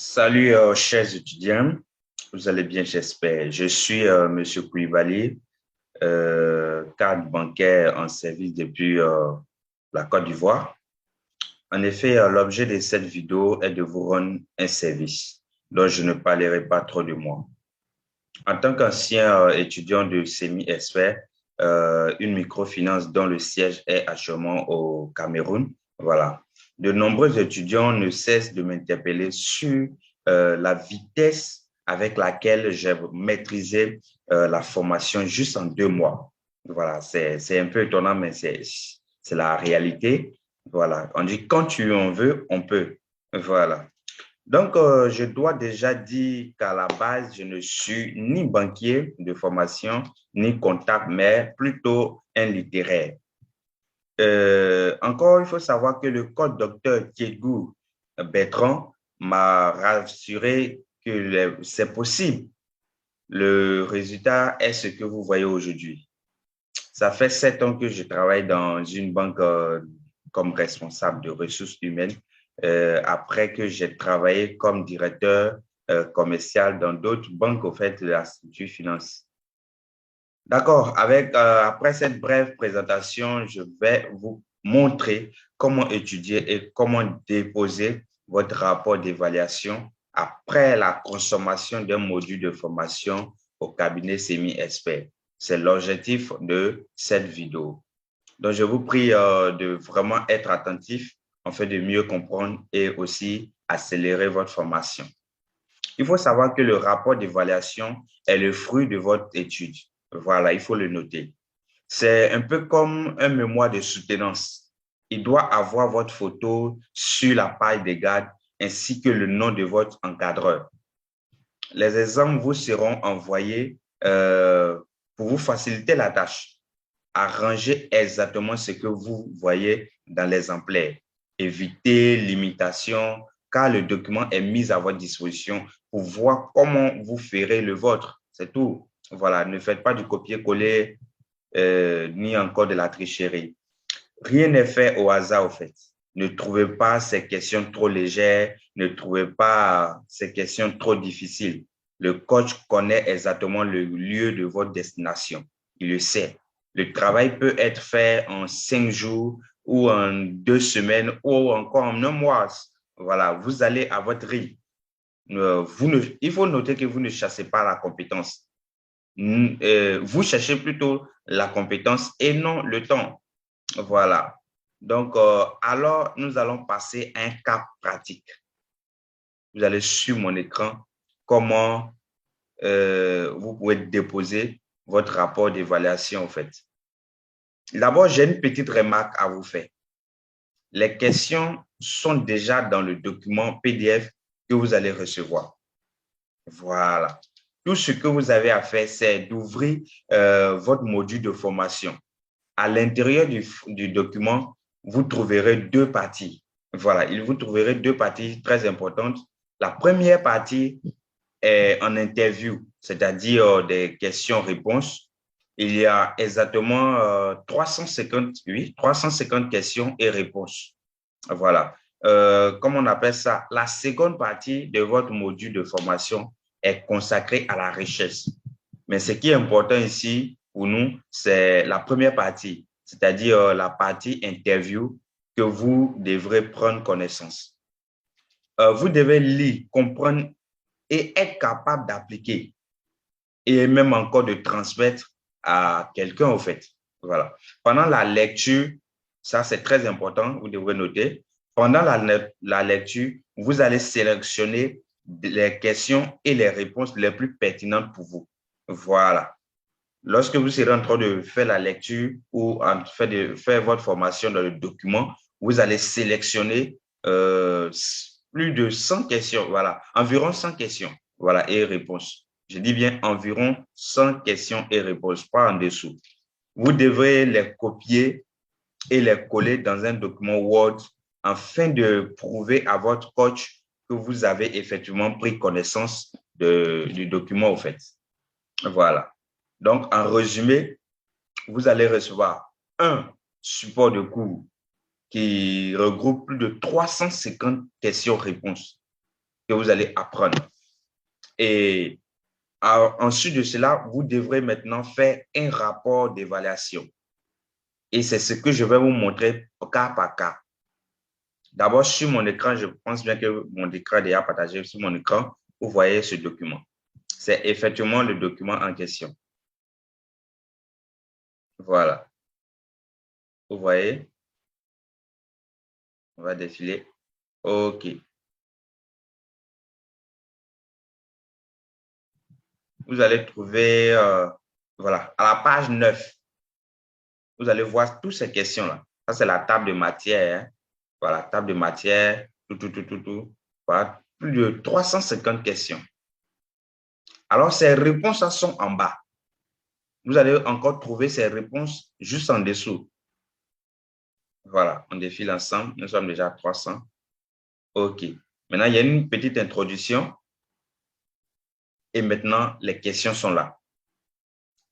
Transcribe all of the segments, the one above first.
Salut, chers étudiants. Vous allez bien, j'espère. Je suis Monsieur Koulibaly, cadre bancaire en service depuis la Côte d'Ivoire. En effet, l'objet de cette vidéo est de vous rendre un service, dont je ne parlerai pas trop de moi. En tant qu'ancien étudiant de semi-expert, une microfinance dont le siège est actuellement au Cameroun, voilà. De nombreux étudiants ne cessent de m'interpeller sur la vitesse avec laquelle j'ai maîtrisé la formation juste en 2 mois. Voilà, c'est un peu étonnant, mais c'est la réalité. Voilà, on dit quand tu en veux, on peut. Voilà. Donc, je dois déjà dire qu'à la base, je ne suis ni banquier de formation, ni comptable, mais plutôt un littéraire. Encore, il faut savoir que le code docteur Diego Bertrand m'a rassuré que c'est possible. Le résultat est ce que vous voyez aujourd'hui. Ça fait 7 ans que je travaille dans une banque comme responsable de ressources humaines, après que j'ai travaillé comme directeur commercial dans d'autres banques, au fait, de la structure finance. D'accord, après cette brève présentation, je vais vous montrer comment étudier et comment déposer votre rapport d'évaluation après la consommation d'un module de formation au cabinet semi-expert. C'est l'objectif de cette vidéo. Donc, je vous prie de vraiment être attentif afin de mieux comprendre et aussi accélérer votre formation. Il faut savoir que le rapport d'évaluation est le fruit de votre étude. Voilà, il faut le noter. C'est un peu comme un mémoire de soutenance. Il doit avoir votre photo sur la page des gardes ainsi que le nom de votre encadreur. Les exemples vous seront envoyés pour vous faciliter la tâche. Arrangez exactement ce que vous voyez dans l'exemplaire. Évitez l'imitation car le document est mis à votre disposition pour voir comment vous ferez le vôtre. C'est tout. Voilà, ne faites pas du copier-coller ni encore de la tricherie. Rien n'est fait au hasard, au fait. Ne trouvez pas ces questions trop légères, ne trouvez pas ces questions trop difficiles. Le coach connaît exactement le lieu de votre destination. Il le sait. Le travail peut être fait en 5 jours ou en 2 semaines ou encore en un mois. Voilà, vous allez à votre rythme. Il faut noter que vous ne chassez pas la compétence. Vous cherchez plutôt la compétence et non le temps. Voilà. Donc, alors, nous allons passer à un cas pratique. Vous allez sur mon écran comment vous pouvez déposer votre rapport d'évaluation, en fait. D'abord, j'ai une petite remarque à vous faire. Les questions sont déjà dans le document PDF que vous allez recevoir. Voilà. Tout ce que vous avez à faire, c'est d'ouvrir votre module de formation. À l'intérieur du document, vous trouverez deux parties. Voilà, vous trouverez deux parties très importantes. La première partie est en interview, c'est-à-dire des questions-réponses. Il y a exactement 350, oui, 350 questions et réponses. Voilà. Comment on appelle ça? La seconde partie de votre module de formation est consacrée à la richesse. Mais ce qui est important ici pour nous, c'est la première partie, c'est-à-dire la partie interview que vous devrez prendre connaissance. Vous devez lire, comprendre et être capable d'appliquer et même encore de transmettre à quelqu'un, au fait. Voilà. Pendant la lecture, ça c'est très important, vous devrez noter. Pendant la lecture, vous allez sélectionner les questions et les réponses les plus pertinentes pour vous. Voilà. Lorsque vous serez en train de faire la lecture ou en train de faire votre formation dans le document, vous allez sélectionner plus de 100 questions, voilà, environ 100 questions, voilà, et réponses. Je dis bien environ 100 questions et réponses, pas en dessous. Vous devrez les copier et les coller dans un document Word afin de prouver à votre coach que vous avez effectivement pris connaissance du document, au fait. Voilà. Donc, en résumé, vous allez recevoir un support de cours qui regroupe plus de 350 questions-réponses. que vous allez apprendre. Et ensuite de cela, vous devrez maintenant faire un rapport d'évaluation. Et c'est ce que je vais vous montrer cas par cas. D'abord, sur mon écran, je pense bien que mon écran est déjà partagé. Sur mon écran, vous voyez ce document. C'est effectivement le document en question. Voilà. Vous voyez? On va défiler. OK. Vous allez trouver, voilà, à la page 9, vous allez voir toutes ces questions-là. Ça, c'est la table de matière. Hein. Voilà, table de matière, tout. Voilà, plus de 350 questions. Alors, ces réponses sont en bas. Vous allez encore trouver ces réponses juste en dessous. Voilà, on défile ensemble. Nous sommes déjà à 300. OK. Maintenant, il y a une petite introduction. Et maintenant, les questions sont là.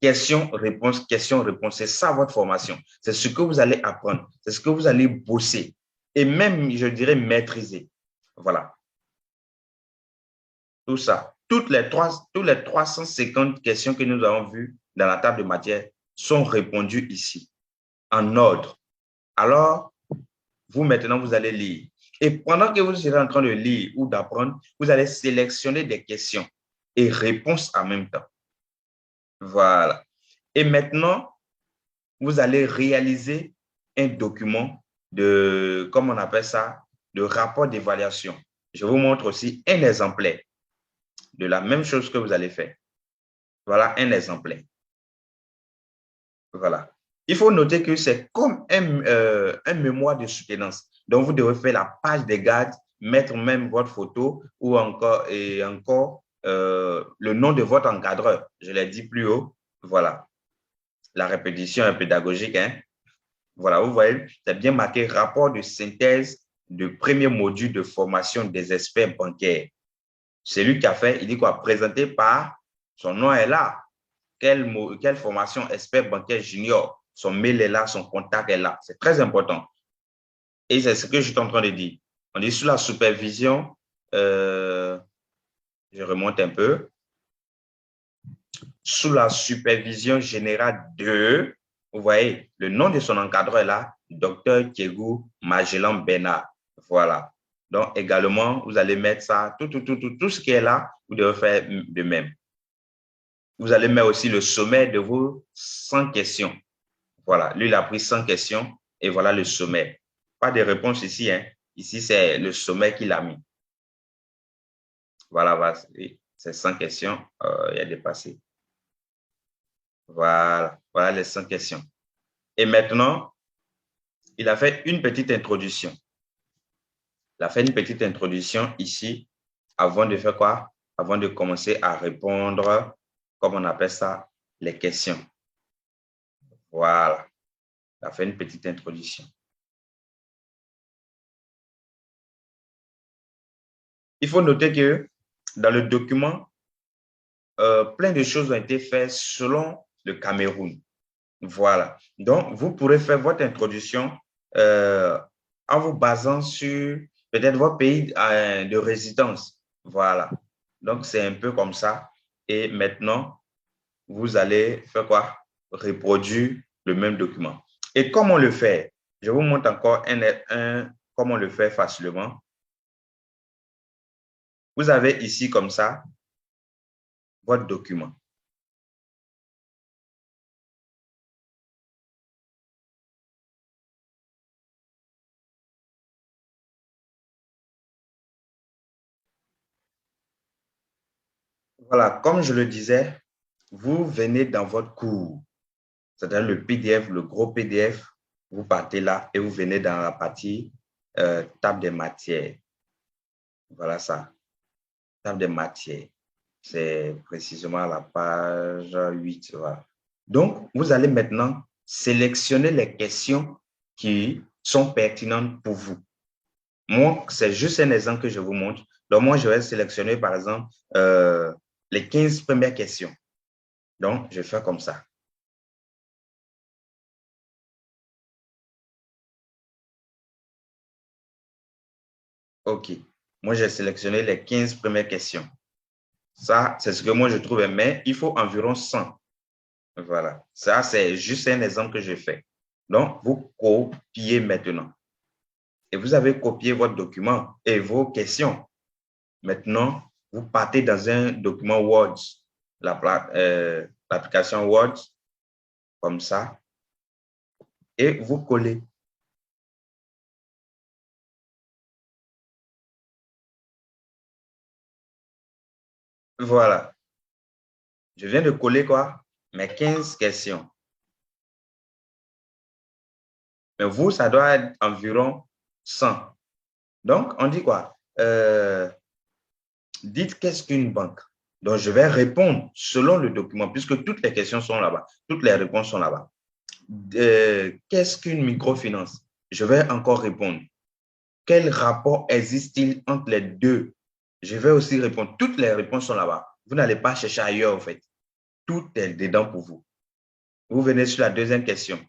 Question-réponse, question-réponse. C'est ça votre formation. C'est ce que vous allez apprendre. C'est ce que vous allez bosser. Et même, je dirais, maîtriser. Voilà. Tout ça. Toutes les 350 questions que nous avons vues dans la table de matière sont répondues ici, en ordre. Alors, vous, maintenant, vous allez lire. Et pendant que vous serez en train de lire ou d'apprendre, vous allez sélectionner des questions et réponses en même temps. Voilà. Et maintenant, vous allez réaliser un document de, comme on appelle ça, de rapport d'évaluation. Je vous montre aussi un exemplaire de la même chose que vous allez faire. Voilà un exemplaire. Voilà. Il faut noter que c'est comme un mémoire de soutenance. Donc, vous devez faire la page des gardes, mettre même votre photo ou encore, le nom de votre encadreur. Je l'ai dit plus haut. Voilà. La répétition est pédagogique. Hein? Voilà, vous voyez, c'est bien marqué rapport de synthèse de premier module de formation des experts bancaires. C'est lui qui a fait, il dit quoi, présenté par, son nom est là. Quelle formation expert bancaire junior? Son mail est là, son contact est là. C'est très important. Et c'est ce que je suis en train de dire. On est sous la supervision, je remonte un peu, sous la supervision générale de, vous voyez, le nom de son encadreur est là, Dr. Kiegou Magellan Bernard. Voilà. Donc, également, vous allez mettre ça, tout ce qui est là, vous devez faire de même. Vous allez mettre aussi le sommaire de vos 100 questions. Voilà, lui, il a pris 100 questions et voilà le sommaire. Pas de réponse ici. Hein. Ici, c'est le sommaire qu'il a mis. Voilà, c'est 100 questions. Il a dépassé. Voilà, voilà les 100 questions. Et maintenant, il a fait une petite introduction. Il a fait une petite introduction ici avant de faire quoi? Avant de commencer à répondre, comme on appelle ça, les questions. Voilà. Il a fait une petite introduction. Il faut noter que dans le document, plein de choses ont été faites selon le Cameroun. Voilà. Donc, vous pourrez faire votre introduction en vous basant sur peut-être votre pays de résidence. Voilà. Donc, c'est un peu comme ça. Et maintenant, vous allez faire quoi? Reproduire le même document. Et comment le faire? Je vous montre encore comment le faire facilement. Vous avez ici comme ça votre document. Voilà, comme je le disais, vous venez dans votre cours, c'est-à-dire le PDF, le gros PDF, vous partez là et vous venez dans la partie table des matières. Voilà ça, table des matières. C'est précisément la page 8. Voilà. Donc, vous allez maintenant sélectionner les questions qui sont pertinentes pour vous. Moi, c'est juste un exemple que je vous montre. Donc, moi, je vais sélectionner, par exemple, les 15 premières questions. Donc, je fais comme ça. OK. Moi, j'ai sélectionné les 15 premières questions. Ça, c'est ce que moi, je trouvais, mais il faut environ 100. Voilà. Ça, c'est juste un exemple que j'ai fait. Donc, vous copiez maintenant. Et vous avez copié votre document et vos questions. Maintenant, vous partez dans un document Word, l'application Word, comme ça, et vous collez. Voilà. Je viens de coller quoi? Mes 15 questions. Mais vous, ça doit être environ 100. Donc, on dit quoi? Dites qu'est-ce qu'une banque? Donc, je vais répondre selon le document, puisque toutes les questions sont là-bas, toutes les réponses sont là-bas. Qu'est-ce qu'une microfinance? Je vais encore répondre. Quel rapport existe-t-il entre les deux? Je vais aussi répondre. Toutes les réponses sont là-bas. Vous n'allez pas chercher ailleurs, en fait. Tout est dedans pour vous. Vous venez sur la deuxième question.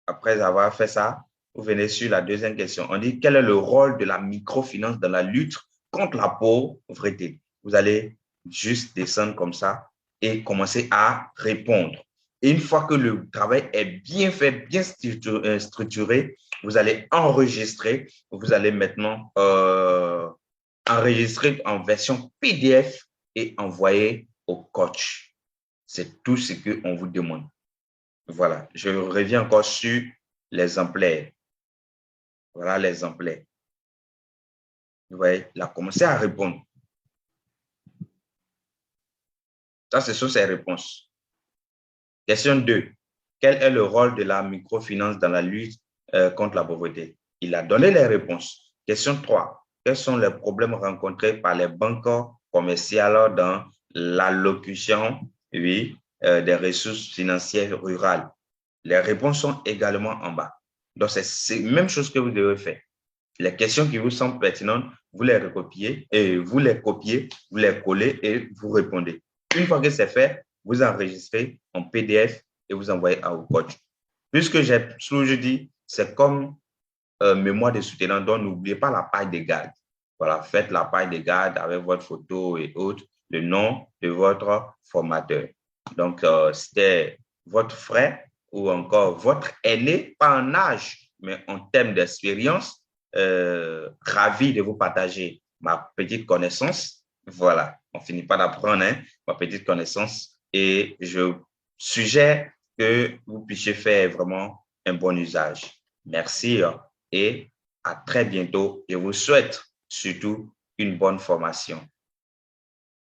Après avoir fait ça, vous venez sur la deuxième question. On dit, quel est le rôle de la microfinance dans la lutte contre la pauvreté? Vous allez juste descendre comme ça et commencer à répondre. Et une fois que le travail est bien fait, bien structuré, vous allez enregistrer. Vous allez maintenant enregistrer en version PDF et envoyer au coach. C'est tout ce qu'on vous demande. Voilà, je reviens encore sur l'exemplaire. Voilà l'exemplaire. Vous voyez, il a commencé à répondre. Ça, ce sont ses réponses. Question 2. Quel est le rôle de la microfinance dans la lutte contre la pauvreté? Il a donné les réponses. Question 3. Quels sont les problèmes rencontrés par les banques commerciales dans l'allocution, oui, des ressources financières rurales? Les réponses sont également en bas. Donc, c'est la même chose que vous devez faire. Les questions qui vous semblent pertinentes, vous les recopiez et vous les copiez, vous les collez et vous répondez. Une fois que c'est fait, vous enregistrez en PDF et vous envoyez à vos coachs. Puisque j'ai toujours dit, c'est comme mémoire de soutenant, donc n'oubliez pas la page de garde. Voilà, faites la page de garde avec votre photo et autres, le nom de votre formateur. Donc, c'était votre frère ou encore votre aîné, pas en âge, mais en termes d'expérience, ravi de vous partager ma petite connaissance. Voilà, on finit pas d'apprendre, hein, ma petite connaissance et je suggère que vous puissiez faire vraiment un bon usage. Merci et à très bientôt. Je vous souhaite surtout une bonne formation.